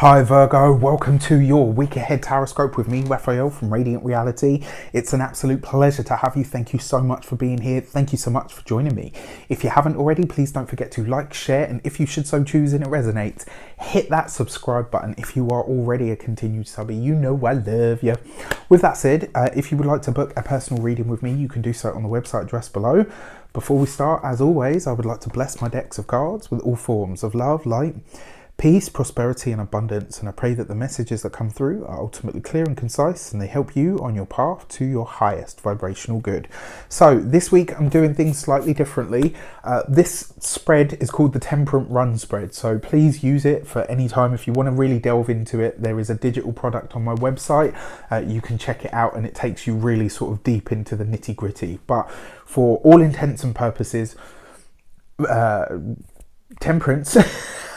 Hi Virgo, welcome to your week ahead taroscope with me, Raphael from Reydiant Reality. It's an absolute pleasure to have you. Thank you so much for being here. Thank you so much for joining me. If you haven't already, please don't forget to like, share, and if you should so choose and it resonates, hit that subscribe button. If you are already a continued subby, you know I love you. With that said, if you would like to book a personal reading with me, you can do so on the website address below. Before we start, as always, I would like to bless my decks of cards with all forms of love, light, peace, prosperity and abundance, and I pray that the messages that come through are ultimately clear and concise and they help you on your path to your highest vibrational good. So this week I'm doing things slightly differently. This spread is called the Temperant Run spread, so please use it for any time. If you want to really delve into it, there is a digital product on my website. You can check it out and it takes you really sort of deep into the nitty gritty. But for all intents and purposes, Temperance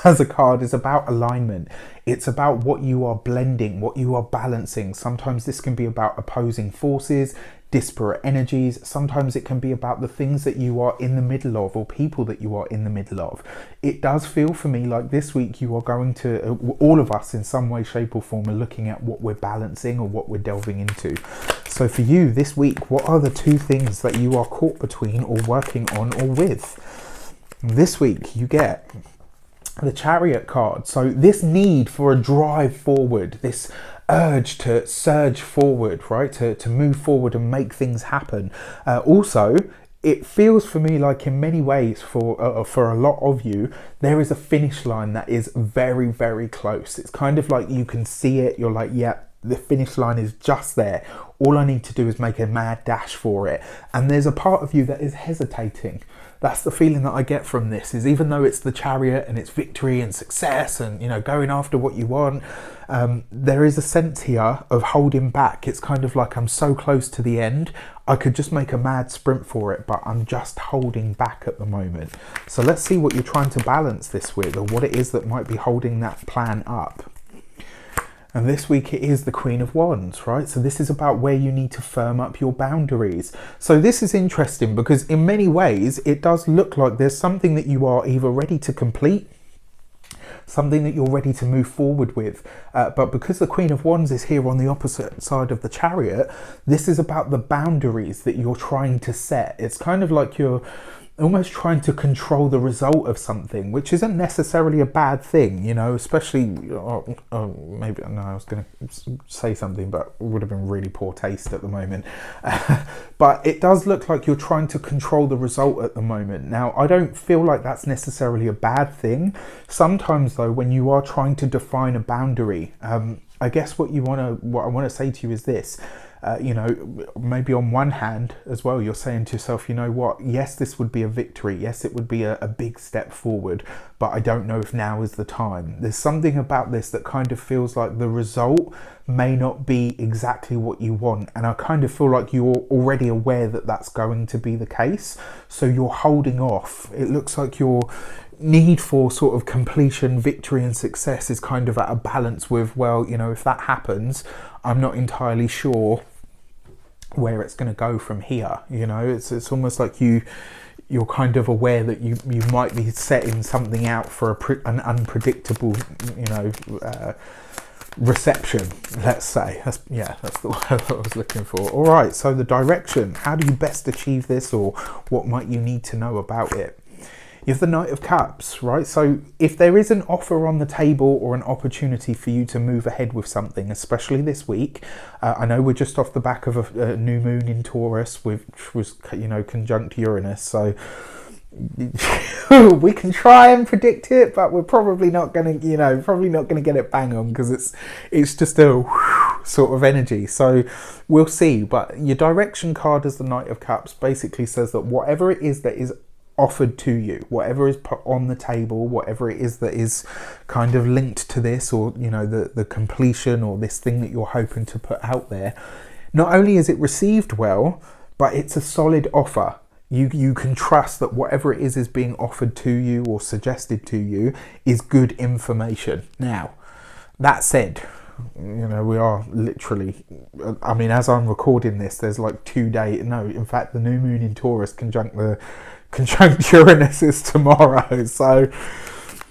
as a card is about alignment. It's about what you are blending, what you are balancing. Sometimes this can be about opposing forces, disparate energies. Sometimes it can be about the things that you are in the middle of or people that you are in the middle of. It does feel for me like this week you are going to, all of us in some way, shape or form are looking at what we're balancing or what we're delving into. So for you this week, what are the two things that you are caught between or working on or with? This week you get the Chariot card. So this need for a drive forward, this urge to surge forward, right? To move forward and make things happen. Also, it feels for me like in many ways for a lot of you, there is a finish line that is very, very close. It's kind of like you can see it. You're like, yeah, the finish line is just there. All I need to do is make a mad dash for it. And there's a part of you that is hesitating. That's the feeling that I get from this, is even though it's the Chariot and it's victory and success and, you know, going after what you want, there is a sense here of holding back. It's kind of like I'm so close to the end, I could just make a mad sprint for it, but I'm just holding back at the moment. So let's see what you're trying to balance this with, or what it is that might be holding that plan up. And this week it is the Queen of Wands, right? So this is about where you need to firm up your boundaries. So this is interesting because in many ways it does look like there's something that you are either ready to complete, something that you're ready to move forward with. But because the Queen of Wands is here on the opposite side of the Chariot, this is about the boundaries that you're trying to set. It's kind of like you're almost trying to control the result of something, which isn't necessarily a bad thing, you know, especially, maybe, no, I was going to say something, but it would have been really poor taste at the moment. But it does look like you're trying to control the result at the moment. Now, I don't feel like that's necessarily a bad thing. Sometimes though, when you are trying to define a boundary, I guess what I want to say to you is this. You know, maybe on one hand as well, you're saying to yourself, you know what, yes, this would be a victory. Yes, it would be a big step forward, but I don't know if now is the time. There's something about this that kind of feels like the result may not be exactly what you want. And I kind of feel like you're already aware that that's going to be the case. So you're holding off. It looks like your need for sort of completion, victory and success is kind of at a balance with, well, you know, if that happens, I'm not entirely sure where it's going to go from here. You know, it's almost like you're kind of aware that you might be setting something out for an unpredictable, you know, reception, let's say. That's the word I was looking for. All right, so the direction, how do you best achieve this, or what might you need to know about it? You have the Knight of Cups, right? So if there is an offer on the table or an opportunity for you to move ahead with something, especially this week, I know we're just off the back of a new moon in Taurus, which was, you know, conjunct Uranus. So we can try and predict it, but we're probably not going to, you know, get it bang on, because it's just a sort of energy. So we'll see. But your direction card as the Knight of Cups basically says that whatever it is that is offered to you, whatever is put on the table, whatever it is that is kind of linked to this, or, you know, the completion or this thing that you're hoping to put out there, not only is it received well, but it's a solid offer. You can trust that whatever it is being offered to you or suggested to you is good information. Now, that said, you know, we are literally, I mean, as I'm recording this, there's like 2 days, no, in fact, the new moon in Taurus conjunct Uranus is tomorrow. So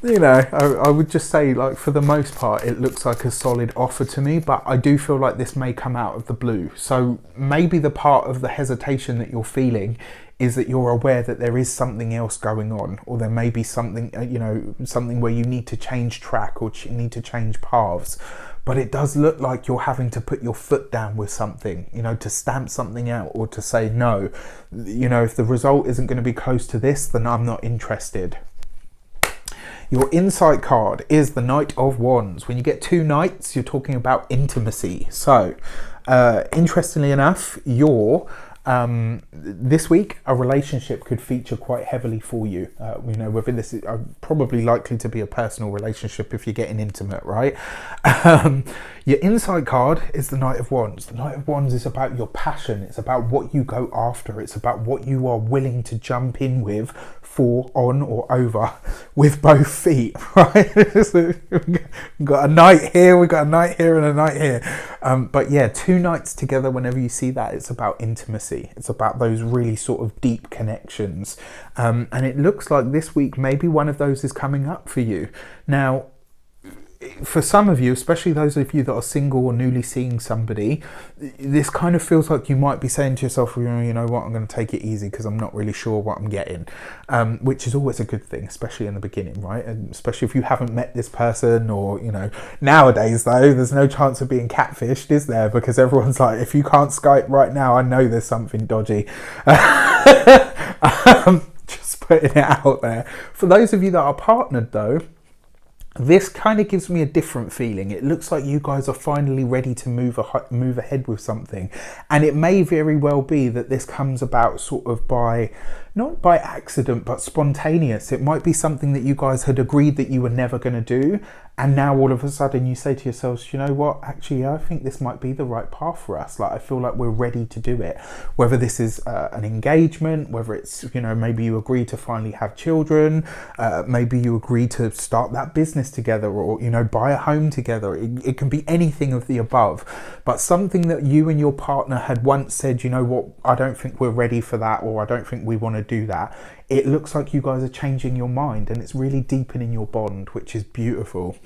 you know, I would just say, like, for the most part, it looks like a solid offer to me, but I do feel like this may come out of the blue. So maybe the part of the hesitation that you're feeling is that you're aware that there is something else going on, or there may be something, you know, something where you need to change track or need to change paths. But it does look like you're having to put your foot down with something, you know, to stamp something out or to say no. You know, if the result isn't going to be close to this, then I'm not interested. Your insight card is the Knight of Wands. When you get two knights, you're talking about intimacy. So, interestingly enough, this week a relationship could feature quite heavily for you. You know, whether this is probably likely to be a personal relationship if you're getting intimate, right? Your insight card is the Knight of Wands. The Knight of Wands is about your passion. It's about what you go after. It's about what you are willing to jump in with, for, on, or over with both feet, right? We've got a knight here, we've got a knight here, and a knight here. But yeah, two knights together, whenever you see that, it's about intimacy. It's about those really sort of deep connections. And it looks like this week, maybe one of those is coming up for you. Now, for some of you, especially those of you that are single or newly seeing somebody, this kind of feels like you might be saying to yourself, you know what, I'm going to take it easy because I'm not really sure what I'm getting, which is always a good thing, especially in the beginning, right? And especially if you haven't met this person, or, you know, nowadays though, there's no chance of being catfished, is there? Because everyone's like, if you can't Skype right now, I know there's something dodgy. Just putting it out there. For those of you that are partnered though, this kind of gives me a different feeling. It looks like you guys are finally ready to move ahead with something. And it may very well be that this comes about sort of not by accident, but spontaneous. It might be something that you guys had agreed that you were never going to do. And now all of a sudden you say to yourselves, you know what, actually, I think this might be the right path for us. Like, I feel like we're ready to do it. Whether this is an engagement, whether it's, you know, maybe you agree to finally have children, maybe you agree to start that business together, or, you know, buy a home together. It can be anything of the above, but something that you and your partner had once said, you know what, I don't think we're ready for that, or I don't think we want to do that. It looks like you guys are changing your mind, and it's really deepening your bond, which is beautiful.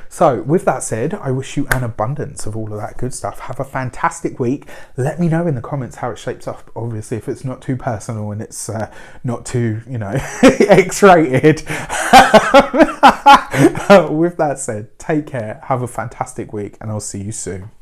So with that said, I wish you an abundance of all of that good stuff. Have a fantastic week. Let me know in the comments how it shapes up. Obviously, if it's not too personal and it's not too, you know, X-rated. With that said, take care, have a fantastic week, and I'll see you soon.